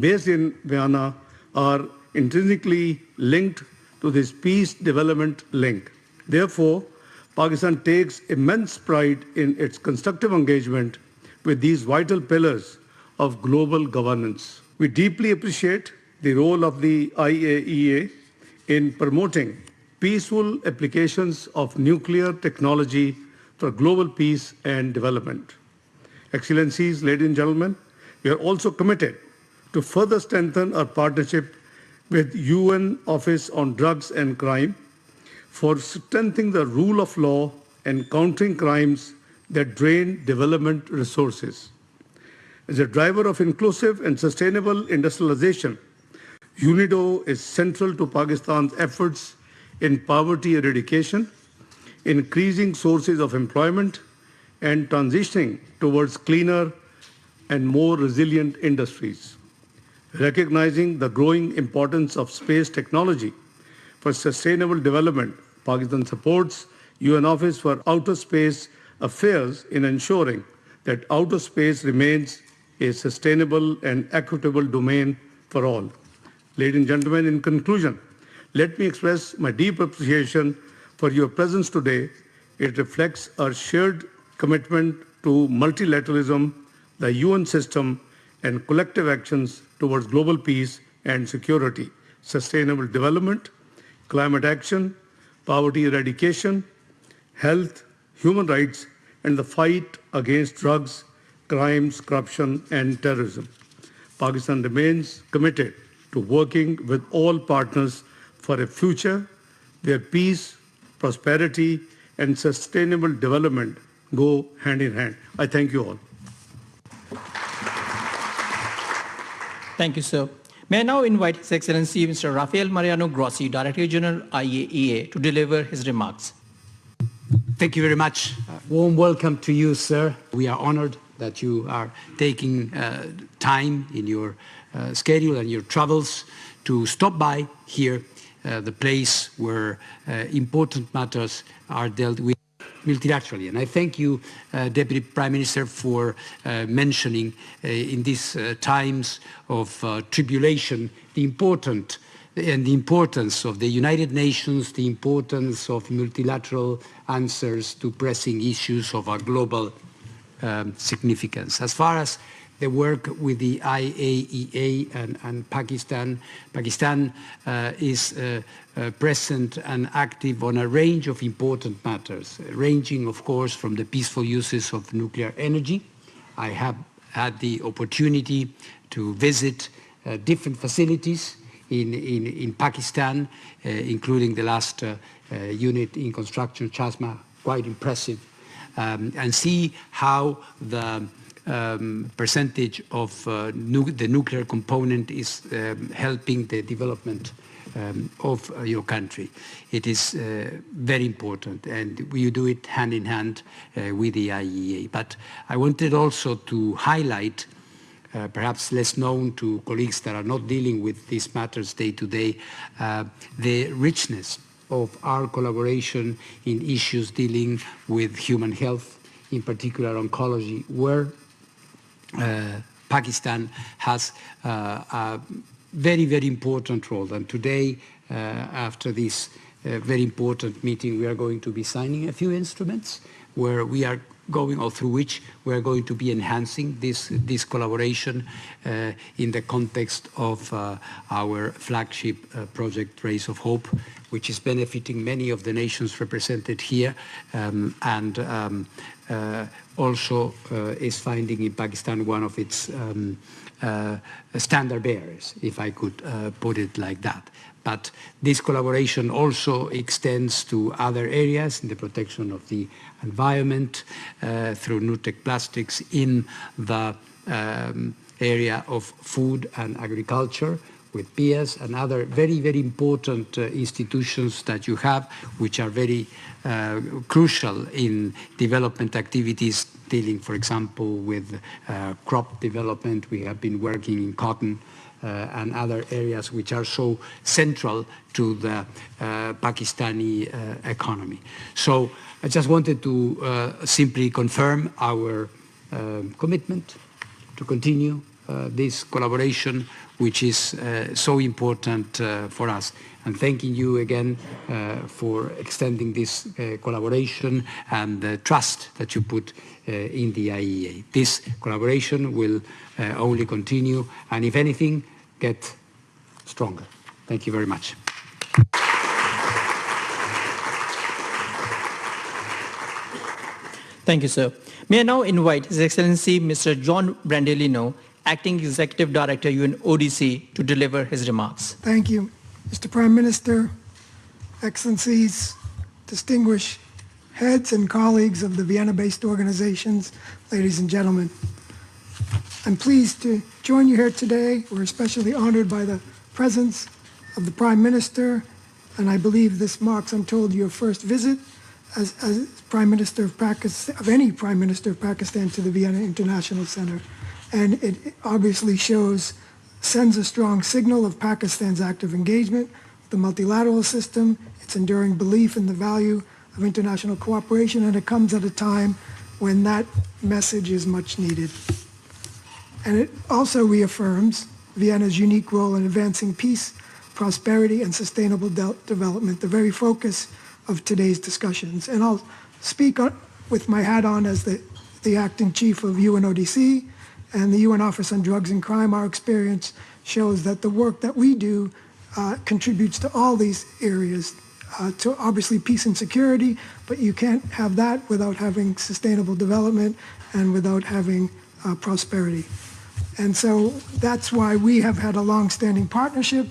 based in Vienna are intrinsically linked to this peace development link. Therefore, Pakistan takes immense pride in its constructive engagement with these vital pillars of global governance. We deeply appreciate the role of the IAEA in promoting peaceful applications of nuclear technology for global peace and development. Excellencies, ladies and gentlemen, we are also committed to further strengthen our partnership with UN Office on Drugs and Crime for strengthening the rule of law and countering crimes that drain development resources. As a driver of inclusive and sustainable industrialization, UNIDO is central to Pakistan's efforts in poverty eradication, increasing sources of employment, and transitioning towards cleaner and more resilient industries. Recognizing the growing importance of space technology for sustainable development, Pakistan supports UN Office for Outer Space Affairs in ensuring that outer space remains a sustainable and equitable domain for all. Ladies and gentlemen, in conclusion, let me express my deep appreciation for your presence today. It reflects our shared commitment to multilateralism, the UN system, and collective actions towards global peace and security, sustainable development, climate action, poverty eradication, health, human rights, and the fight against drugs, crimes, corruption, and terrorism. Pakistan remains committed to working with all partners for a future where peace, prosperity, and sustainable development go hand in hand. I thank you all. Thank you, sir. May I now invite His Excellency Mr. Rafael Mariano Grossi, Director General IAEA, to deliver his remarks. Thank you very much. Warm welcome to you, sir. We are honored that you are taking time in your schedule and your travels to stop by here, the place where important matters are dealt with multilaterally. And I thank you, Deputy Prime Minister, for mentioning in these times of tribulation the importance of the United Nations, the importance of multilateral answers to pressing issues of a global significance. As far as the work with the IAEA and Pakistan is present and active on a range of important matters, ranging, of course, from the peaceful uses of nuclear energy. I have had the opportunity to visit different facilities in Pakistan, including the last unit in construction, Chasma, quite impressive, and see how the percentage of the nuclear component is helping the development of your country. It is very important, and we do it hand in hand with the IAEA. But I wanted also to highlight, perhaps less known to colleagues that are not dealing with these matters day to day, the richness of our collaboration in issues dealing with human health, in particular oncology, where Pakistan has a very, very important role. And today, after this very important meeting, we are going to be signing a few instruments where we are going, or through which we are going to be enhancing this collaboration in the context of our flagship project, Rays of Hope, which is benefiting many of the nations represented here, and also is finding in Pakistan one of its standard bearers, if I could put it like that. But this collaboration also extends to other areas in the protection of the environment through Nutec Plastics, in the area of food and agriculture with PIAS and other very, very important institutions that you have, which are very crucial in development activities dealing, for example, with crop development. We have been working in cotton and other areas which are so central to the Pakistani economy. So I just wanted to simply confirm our commitment to continue this collaboration, which is so important for us. And thanking you again for extending this collaboration and the trust that you put in the IAEA. This collaboration will only continue and, if anything, get stronger. Thank you very much. Thank you, sir. May I now invite His Excellency Mr. John Brandolino, Acting Executive Director, UNODC, to deliver his remarks. Thank you. Mr. Prime Minister, Excellencies, distinguished heads and colleagues of the Vienna-based organizations, ladies and gentlemen. I'm pleased to join you here today. We're especially honored by the presence of the Prime Minister, and I believe this marks, I'm told, your first visit as Prime Minister of Pakistan, of any Prime Minister of Pakistan, to the Vienna International Center. And it obviously sends a strong signal of Pakistan's active engagement with the multilateral system, its enduring belief in the value of international cooperation, and it comes at a time when that message is much needed. And it also reaffirms Vienna's unique role in advancing peace, prosperity, and sustainable development, the very focus of today's discussions. And I'll speak with my hat on as the acting chief of UNODC and the UN Office on Drugs and Crime. Our experience shows that the work that we do contributes to all these areas, to obviously peace and security, but you can't have that without having sustainable development and without having prosperity. And so that's why we have had a long-standing partnership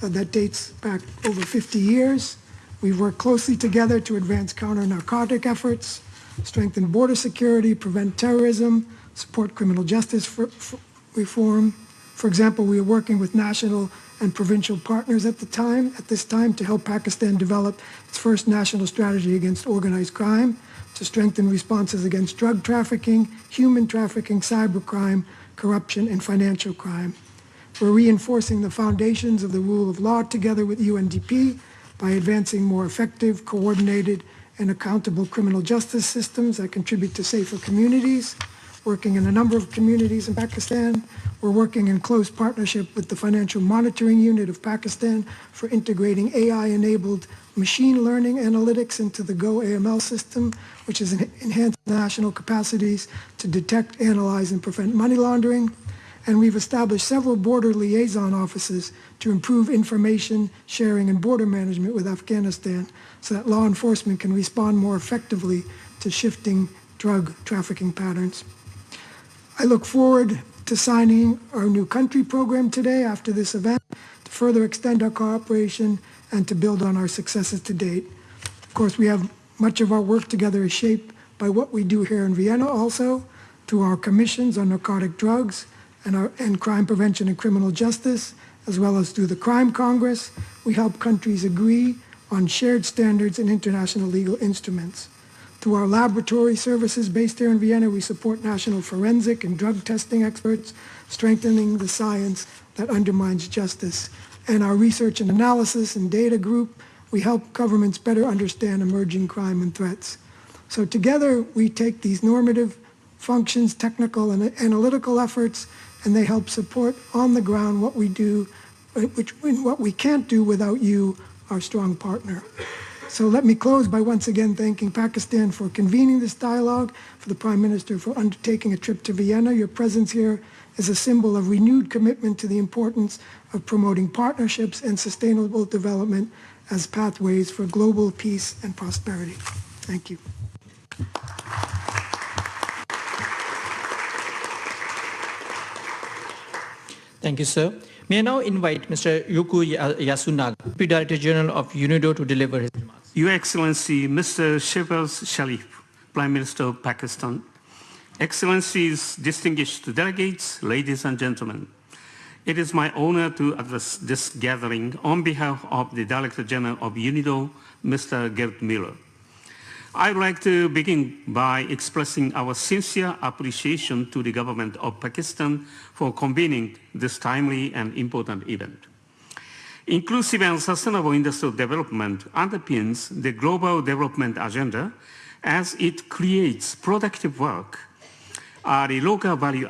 that dates back over 50 years. We've worked closely together to advance counter-narcotic efforts, strengthen border security, prevent terrorism, support criminal justice reform. For example, we are working with national and provincial partners at this time to help Pakistan develop its first national strategy against organized crime, to strengthen responses against drug trafficking, human trafficking, cybercrime, corruption, and financial crime. We're reinforcing the foundations of the rule of law together with UNDP by advancing more effective, coordinated, and accountable criminal justice systems that contribute to safer communities. Working in a number of communities in Pakistan. We're working in close partnership with the Financial Monitoring Unit of Pakistan for integrating AI-enabled machine learning analytics into the Go AML system, which is enhanced national capacities to detect, analyze, and prevent money laundering. And we've established several border liaison offices to improve information sharing and border management with Afghanistan so that law enforcement can respond more effectively to shifting drug trafficking patterns. I look forward to signing our new country program today after this event to further extend our cooperation and to build on our successes to date. Of course, we have much of our work together is shaped by what we do here in Vienna also, through our commissions on narcotic drugs and crime prevention and criminal justice, as well as through the Crime Congress. We help countries agree on shared standards and international legal instruments. Through our laboratory services based here in Vienna, we support national forensic and drug testing experts, strengthening the science that undermines justice. And our research and analysis and data group, we help governments better understand emerging crime and threats. So together, we take these normative functions, technical and analytical efforts, and they help support on the ground what we do, what we can't do without you, our strong partner. So let me close by once again thanking Pakistan for convening this dialogue, for the Prime Minister for undertaking a trip to Vienna. Your presence here is a symbol of renewed commitment to the importance of promoting partnerships and sustainable development as pathways for global peace and prosperity. Thank you. Thank you, sir. May I now invite Mr. Yuku Yasunaga, Deputy Director General of UNIDO, to deliver his remarks. Your Excellency, Mr. Shehbaz Sharif, Prime Minister of Pakistan, Excellencies, distinguished delegates, ladies and gentlemen, it is my honor to address this gathering on behalf of the Director General of UNIDO, Mr. Gerd Müller. I'd like to begin by expressing our sincere appreciation to the government of Pakistan for convening this timely and important event. Inclusive and sustainable industrial development underpins the global development agenda as it creates productive work, the local value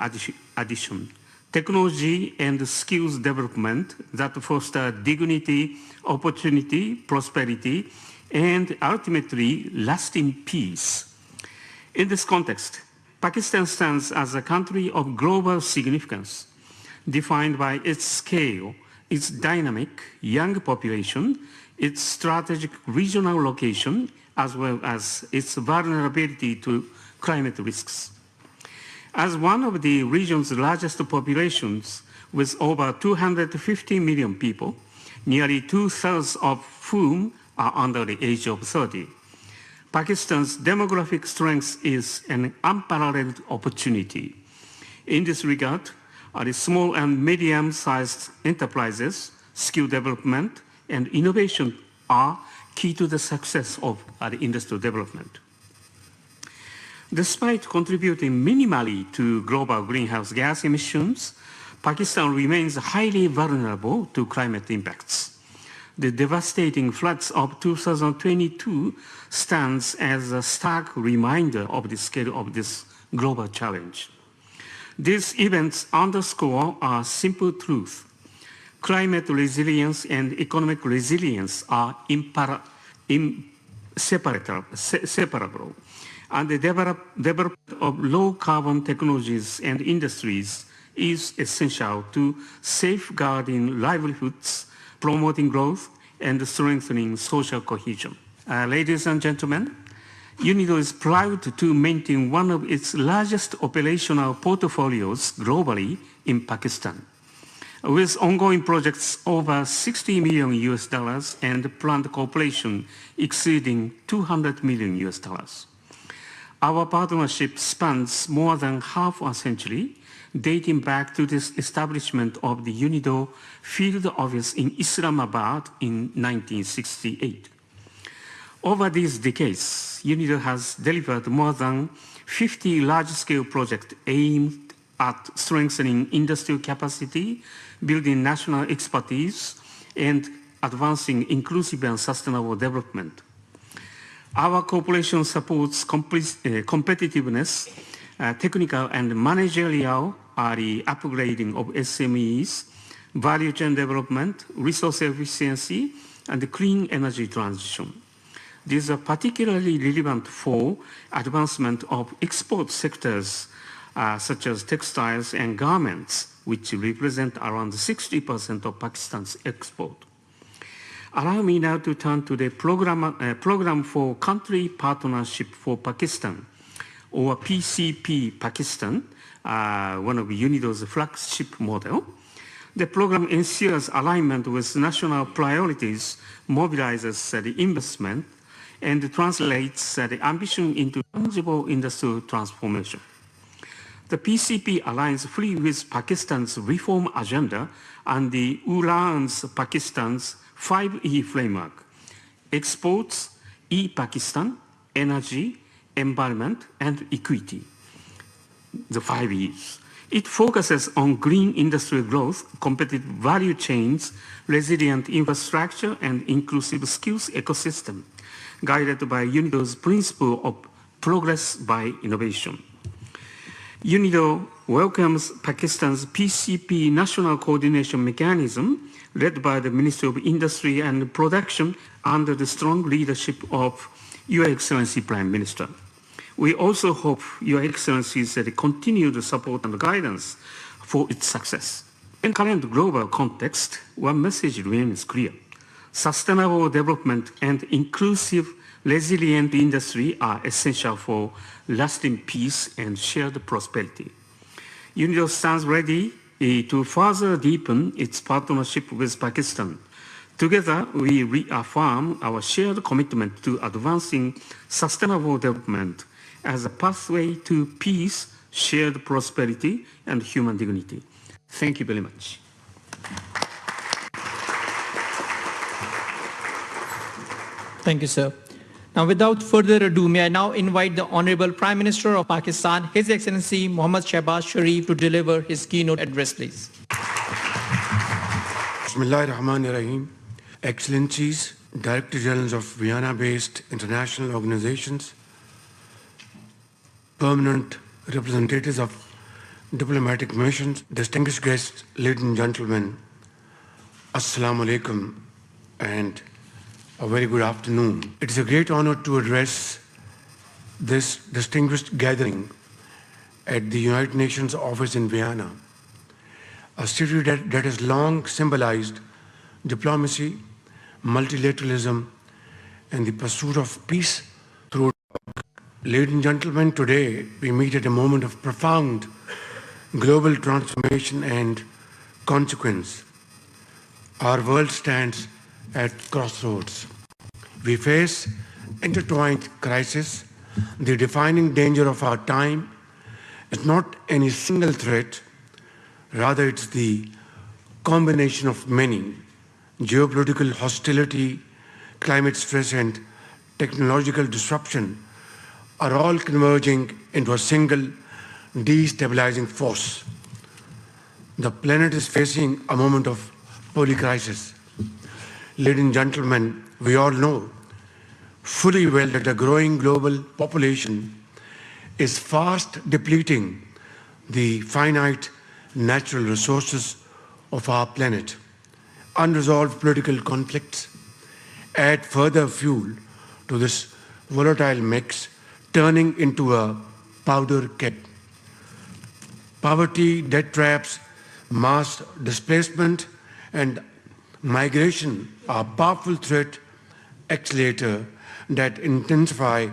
addition, technology and skills development that foster dignity, opportunity, prosperity, and ultimately lasting peace. In this context, Pakistan stands as a country of global significance, defined by its scale, its dynamic young population, its strategic regional location, as well as its vulnerability to climate risks. As one of the region's largest populations, with over 250 million people, nearly 2/3 of whom are under the age of 30, Pakistan's demographic strength is an unparalleled opportunity. In this regard, the small and medium-sized enterprises, skill development, and innovation are key to the success of the industrial development. Despite contributing minimally to global greenhouse gas emissions, Pakistan remains highly vulnerable to climate impacts. The devastating floods of 2022 stands as a stark reminder of the scale of this global challenge. These events underscore a simple truth. Climate resilience and economic resilience are inseparable, and the development of low-carbon technologies and industries is essential to safeguarding livelihoods, promoting growth, and strengthening social cohesion. Ladies and gentlemen, UNIDO is proud to maintain one of its largest operational portfolios globally in Pakistan, with ongoing projects over $60 million and planned cooperation exceeding $200 million. Our partnership spans more than half a century, dating back to the establishment of the UNIDO field office in Islamabad in 1968. Over these decades, UNIDO has delivered more than 50 large-scale projects aimed at strengthening industrial capacity, building national expertise, and advancing inclusive and sustainable development. Our cooperation supports competitiveness, technical and managerial upgrading of SMEs, value chain development, resource efficiency, and clean energy transition. These are particularly relevant for advancement of export sectors such as textiles and garments, which represent around 60% of Pakistan's export. Allow me now to turn to the Program for Country Partnership for Pakistan, or PCP Pakistan, one of UNIDO's flagship model. The program ensures alignment with national priorities, mobilizes the investment, and translates the ambition into tangible industrial transformation. The PCP aligns fully with Pakistan's reform agenda and the ULAN's Pakistan's 5E framework: exports, e-Pakistan, energy, environment, and equity, the 5 E's. It focuses on green industrial growth, competitive value chains, resilient infrastructure, and inclusive skills ecosystem, guided by UNIDO's principle of progress by innovation. UNIDO welcomes Pakistan's PCP National Coordination Mechanism, led by the Ministry of Industry and Production under the strong leadership of Your Excellency Prime Minister. We also hope Your Excellency's continued support and guidance for its success. In current global context, one message remains clear. Sustainable development and inclusive, resilient industry are essential for lasting peace and shared prosperity. UNIDO stands ready to further deepen its partnership with Pakistan. Together, we reaffirm our shared commitment to advancing sustainable development as a pathway to peace, shared prosperity, and human dignity. Thank you very much. Thank you, sir. Now, without further ado, may I now invite the Honorable Prime Minister of Pakistan, His Excellency Mohammad Shehbaz Sharif, to deliver his keynote address, please. Bismillahirrahmanirrahim. Excellencies, Director Generals of Vienna-based international organizations, permanent representatives of diplomatic missions, distinguished guests, ladies and gentlemen, Assalamu alaikum and a very good afternoon. It is a great honor to address this distinguished gathering at the United Nations office in Vienna, a city that has long symbolized diplomacy, multilateralism, and the pursuit of peace through. Ladies and gentlemen, today we meet at a moment of profound global transformation and consequence. Our world stands at crossroads. We face intertwined crises. The defining danger of our time is not any single threat, rather it's the combination of many. Geopolitical hostility, climate stress, and technological disruption are all converging into a single destabilizing force. The planet is facing a moment of polycrisis. Ladies and gentlemen, we all know fully well that a growing global population is fast depleting the finite natural resources of our planet. Unresolved political conflicts add further fuel to this volatile mix, turning into a powder keg. Poverty, debt traps, mass displacement, and migration are powerful threat accelerators that intensify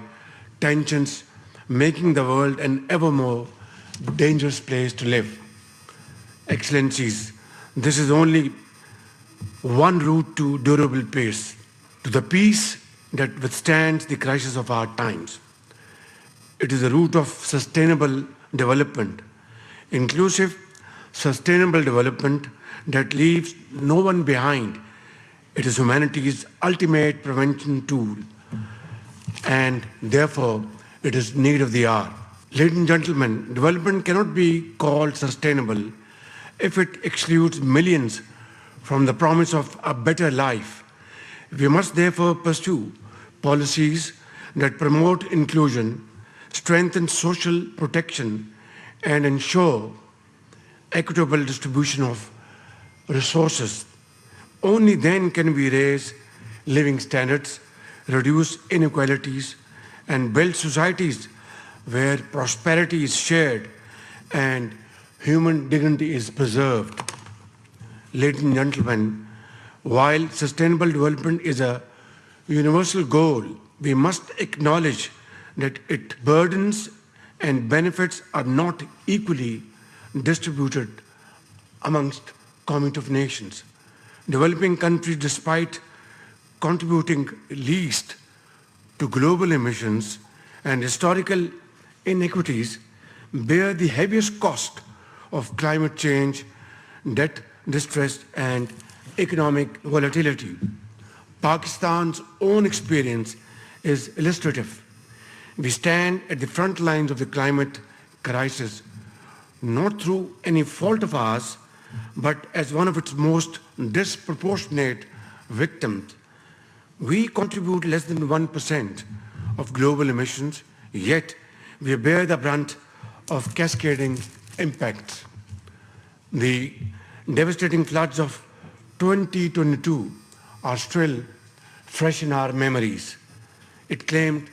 tensions, making the world an ever more dangerous place to live. Excellencies, this is only one route to durable peace, to the peace that withstands the crisis of our times. It is a route of sustainable development, inclusive, sustainable development that leaves no one behind. It is humanity's ultimate prevention tool, and therefore it is need of the hour. Ladies and gentlemen, development cannot be called sustainable if it excludes millions from the promise of a better life. We must therefore pursue policies that promote inclusion, strengthen social protection, and ensure equitable distribution of resources. Only then can we raise living standards, reduce inequalities, and build societies where prosperity is shared and human dignity is preserved. Ladies and gentlemen, while sustainable development is a universal goal, we must acknowledge that its burdens and benefits are not equally distributed amongst community of nations. Developing countries, despite contributing least to global emissions and historical inequities, bear the heaviest cost of climate change, debt distress, and economic volatility. Pakistan's own experience is illustrative. We stand at the front lines of the climate crisis, not through any fault of ours, but as one of its most disproportionate victims. We contribute less than 1% of global emissions, yet we bear the brunt of cascading impacts. The devastating floods of 2022 are still fresh in our memories. It claimed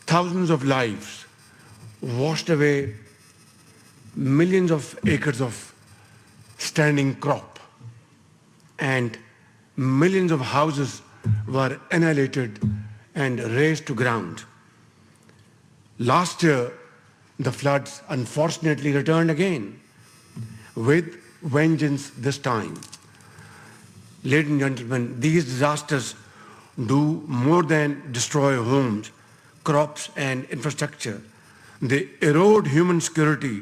thousands of lives, washed away millions of acres of standing crop, and millions of houses were annihilated and razed to ground. Last year, the floods unfortunately returned again, with vengeance this time. Ladies and gentlemen, these disasters do more than destroy homes, crops, and infrastructure. They erode human security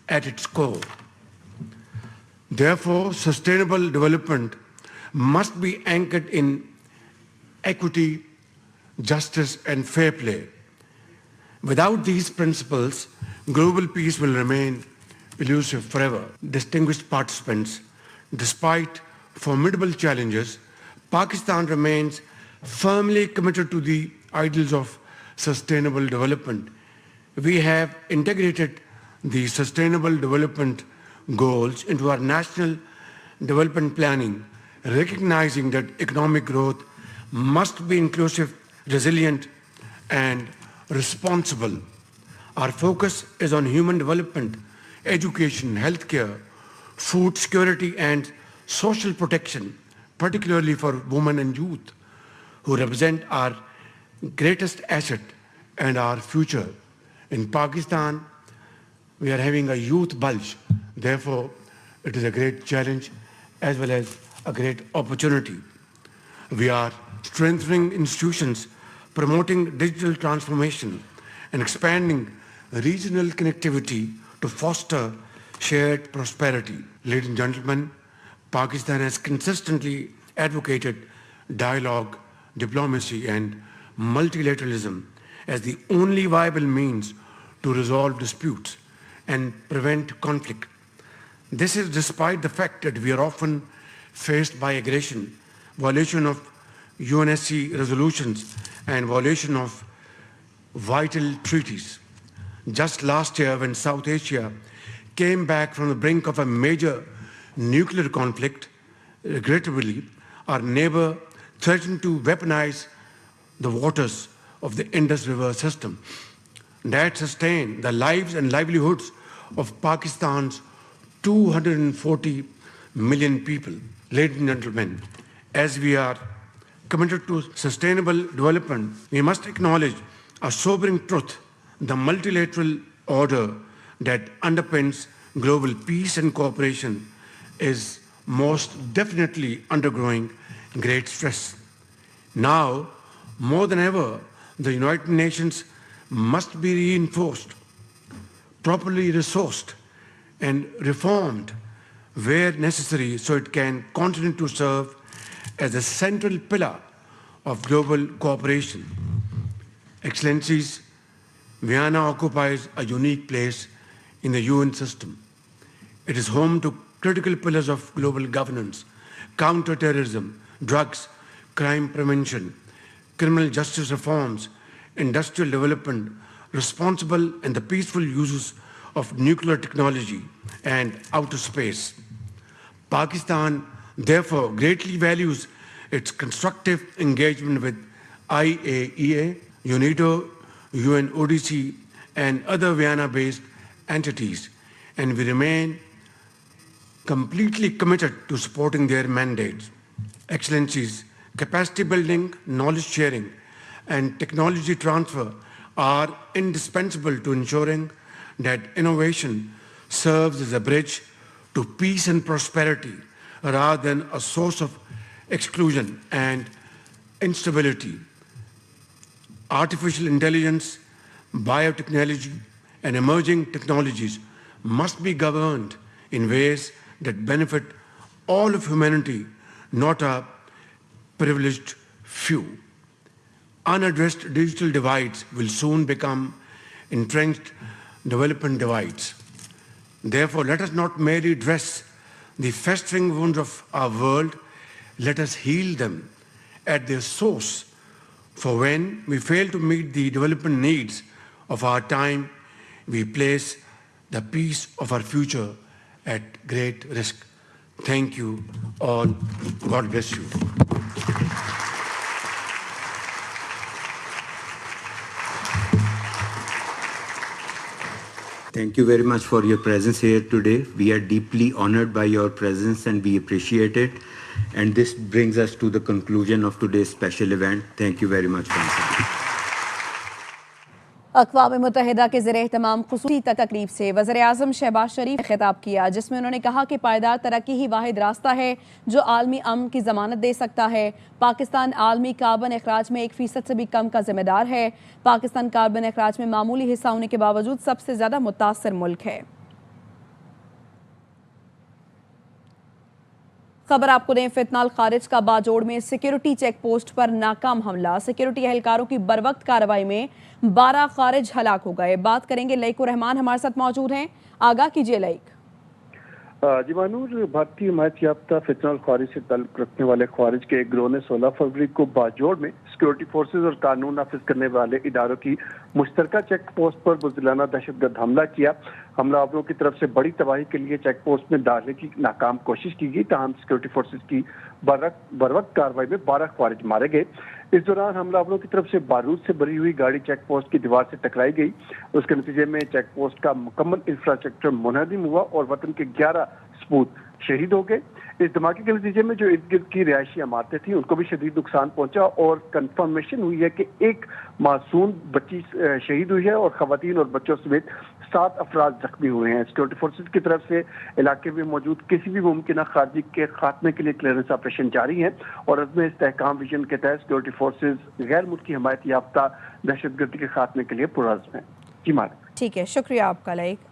at its core. Therefore, sustainable development must be anchored in equity, justice, and fair play. Without these principles, global peace will remain elusive forever. Distinguished participants, despite formidable challenges, Pakistan remains firmly committed to the ideals of sustainable development. We have integrated the Sustainable Development Goals into our national development planning, recognizing that economic growth must be inclusive, resilient, and responsible. Our focus is on human development, education, healthcare, food security, and social protection, particularly for women and youth, who represent our greatest asset and our future. In Pakistan, we are having a youth bulge. Therefore, it is a great challenge as well as a great opportunity. We are strengthening institutions, promoting digital transformation, and expanding regional connectivity to foster shared prosperity. Ladies and gentlemen, Pakistan has consistently advocated dialogue, diplomacy, and multilateralism as the only viable means to resolve disputes and prevent conflict. This is despite the fact that we are often faced by aggression, violation of UNSC resolutions, and violation of vital treaties. Just last year, when South Asia came back from the brink of a major nuclear conflict, regrettably, our neighbor threatened to weaponize the waters of the Indus River system that sustained the lives and livelihoods of Pakistan's 240 million people. Ladies and gentlemen, as we are committed to sustainable development, we must acknowledge a sobering truth: the multilateral order that underpins global peace and cooperation is most definitely undergoing great stress. Now, more than ever, the United Nations must be reinforced, properly resourced, and reformed where necessary so it can continue to serve as a central pillar of global cooperation. Excellencies, Vienna occupies a unique place in the UN system. It is home to critical pillars of global governance: counterterrorism, drugs, crime prevention, criminal justice reforms, industrial development, responsible and the peaceful uses of nuclear technology and outer space. Pakistan, therefore, greatly values its constructive engagement with IAEA, UNIDO, UNODC, and other Vienna-based entities, and we remain completely committed to supporting their mandates. Excellencies, capacity building, knowledge sharing, and technology transfer are indispensable to ensuring that innovation serves as a bridge to peace and prosperity rather than a source of exclusion and instability. Artificial intelligence, biotechnology, and emerging technologies must be governed in ways that benefit all of humanity, not a privileged few. Unaddressed digital divides will soon become entrenched development divides. Therefore, let us not merely address the festering wounds of our world, let us heal them at their source. For when we fail to meet the development needs of our time, we place the peace of our future at great risk. Thank you all. God bless you. Thank you very much for your presence here today. We are deeply honored by your presence and we appreciate it. And this brings us to the conclusion of today's special event. Thank you very much once again. अक़वाम मुत्तहिदा के ज़रिए तमाम ख़ुसूसी तकरीब से वज़ीर-ए-आज़म शहबाज शरीफ ने खिताब किया, जिसमें उन्होंने कहा कि पायदार तरक्की ही वाहिद रास्ता है जो आलमी अमन की ज़मानत दे सकता है। पाकिस्तान आलमी कार्बन अखराज में 1% से भी कम का ज़िम्मेदार है। पाकिस्तान कार्बन अखराज में मामूली हिस्सा होने के बावजूद सबसे ज़्यादा मुतासर मुल्क है। खबर आपको दें, फितनाल खारिज का बाजोड़ में सिक्योरिटी चेक पोस्ट पर नाकाम हमला। सिक्योरिटी एहलकारों की बरवक्त कार्रवाई में 12 खारिज हलाक हो गए। बात करेंगे, लईकुर रहमान हमारे साथ मौजूद हैं। आगाह कीजिए लईक। जी मानूर, भारतीय हिमायत याफ्ता फितनाल खारिज से ताल्लुक रखने वाले खारिज के एक गिरोह ने 16 फरवरी को बाजोड़ में सिक्योरिटी फोर्सेज और कानून नाफिज करने वाले इदारों की मुश्तरका चेक पोस्ट पर बुज़दिलाना दहशतगर्द हमला किया। हमलावरों की तरफ से बड़ी तबाही के लिए चेक पोस्ट में डालने की नाकाम कोशिश की गई, ताहम सिक्योरिटी फोर्सेज की बरवक्त कार्रवाई में 12 ख्वारिज मारे गए। इस दौरान हमलावरों की तरफ से बारूद से भरी हुई गाड़ी चेक पोस्ट की दीवार से टकराई गई। उसके नतीजे में चेक पोस्ट का मुकम्मल इंफ्रास्ट्रक्चर मुनहदम हुआ और वतन के 11 सपूत शहीद हो गए। इस धमाके के नतीजे में जो इर्द गिर्द की रिहायशी इमारतें थी उनको भी शदीद नुकसान पहुंचा और कंफर्मेशन हुई है कि एक मासूम बच्ची शहीद हुई है और खवातीन और बच्चों समेत 7 अफराद जख्मी हुए हैं। सिक्योरिटी फोर्सेज की तरफ से इलाके में मौजूद किसी भी मुमकिन खारजी के खात्मे के लिए क्लियरेंस ऑपरेशन जारी है और अज़्म इस्तेहकाम विजन के तहत सिक्योरिटी फोर्सेज गैर मुल्की हमायत याफ्ता दहशतगर्दी के खात्मे के लिए पुरअज़्म है। जी मालिक। ठीक है, शुक्रिया आपका लाइक।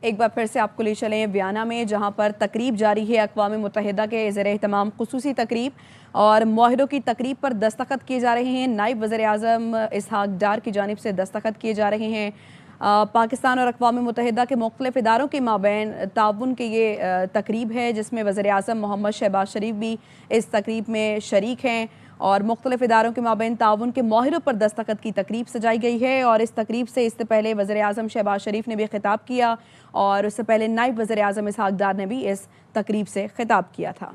एक बार फिर से आपको ले चलें वियना में, जहां पर तकरीब जारी है अक़वाम मुत्तहिदा के ज़ेर-ए-एहतमाम खुसूसी तकरीब, और मुआहिदों की तकरीब पर दस्तखत किए जा रहे हैं। नायब वज़ीर-ए-आज़म इसहाक डार की जानिब से दस्तखत किए जा रहे हैं। पाकिस्तान और अक़वाम मुत्तहिदा के मुख्तलिफ इदारों के माबैन ताउन की ये तकरीब है, जिसमें वज़ीर-ए-आज़म मोहम्मद शहबाज शरीफ भी इस तकरीब में शरीक हैं और मुख्तलिफ इदारों के माबैन ताउन के मुआहिदों पर दस्तखत की तकरीब सजाई गई है। और इस तकरीब से इससे पहले वज़ीर-ए-आज़म शहबाज शरीफ ने भी खिताब किया और उससे पहले नायब वज़ीर-ए-आज़म इसहाक डार ने भी इस तकरीब से खिताब किया था।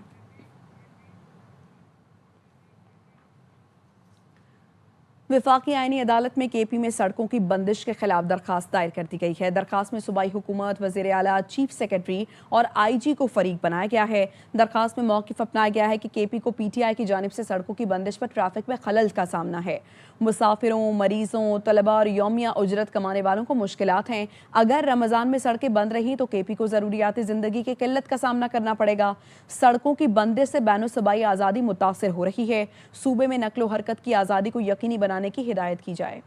वफाकी आईनी अदालत में केपी में सड़कों की बंदिश के खिलाफ दरखास्त दायर कर दी गई है। दरखास्त में सूबाई हुकूमत, वज़ीर आला, चीफ सेक्रेटरी और IG को फरीक बनाया गया है। दरखास्त में मौक़िफ़ अपनाया गया है कि केपी को PTI की जानिब से सड़कों की बंदिश पर ट्रैफिक में खलल का सामना है। मुसाफिरों, मरीजों, तलबा और यौमिया उजरत कमाने वालों को मुश्किलात हैं। अगर रमज़ान में सड़कें बंद रहीं तो केपी को ज़रूरियात ज़िंदगी की किल्लत का सामना करना पड़ेगा। सड़कों की बंदिश से बैनुल सूबाई आज़ादी मुतासिर हो रही है। सूबे में नकलो हरकत की आज़ादी को यकीनी बनाने की हिदायत की जाए।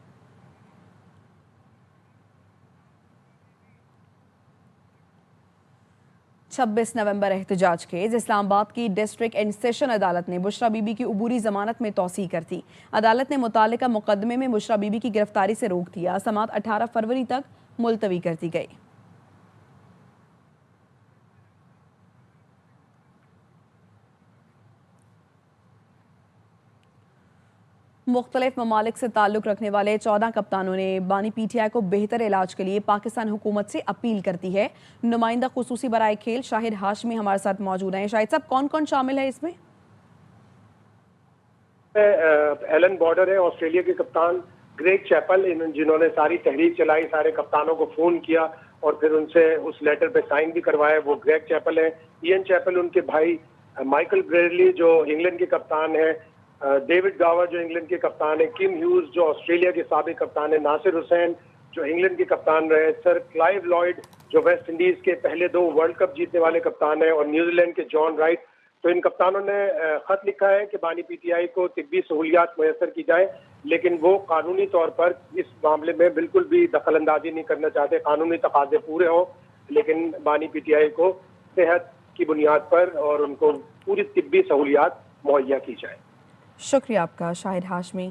छब्बीस नवंबर एहतजाज केस। इस्लामाबाद की डिस्ट्रिक्ट एंड सेशन अदालत ने बुशरा बीबी की उबूरी जमानत में तौसीह कर दी। अदालत ने मुतालिका मुकदमे में बुशरा बीबी की गिरफ्तारी से रोक दिया। समाअत 18 फरवरी तक मुलतवी कर दी गई। मुख्तलिफ ममालिक से ताल्लुक़ रखने वाले 14 कप्तानों ने बानी PTI को बेहतर इलाज के लिए पाकिस्तान हुकूमत से अपील कर दी है। नुमाइंदा खुसूसी बराए खेल शाहिद हाशमी हमारे साथ मौजूद हैं। शाहिद साहब, कौन कौन शामिल है इसमें? एलन बॉर्डर है, ऑस्ट्रेलिया के कप्तान ग्रेग चैपल, जिन्होंने सारी तहरीक चलाई, सारे कप्तानों को फोन किया और फिर उनसे उस लेटर पे साइन भी करवाया, वो ग्रेग चैपल है। इयन चैपल उनके भाई माइकल ब्रेडली जो इंग्लैंड के कप्तान है, डेविड गावर जो इंग्लैंड के कप्तान है, किम ह्यूज जो ऑस्ट्रेलिया के साबिक कप्तान है, नासिर हुसैन जो इंग्लैंड के कप्तान रहे, सर क्लाइव लॉयड जो वेस्ट इंडीज के पहले 2 वर्ल्ड कप जीतने वाले कप्तान है, और न्यूजीलैंड के जॉन राइट। तो इन कप्तानों ने खत लिखा है कि बानी PTI को तिब्बी सहूलियात मुयसर की जाए, लेकिन वो कानूनी तौर पर इस मामले में बिल्कुल भी दखल अंदाजी नहीं करना चाहते। कानूनी तकाजे पूरे हों, लेकिन बानी PTI को सेहत की बुनियाद पर और उनको पूरी तिब्बी सहूलियात मुहैया की जाए। शुक्रिया आपका शाहिद हाशमी।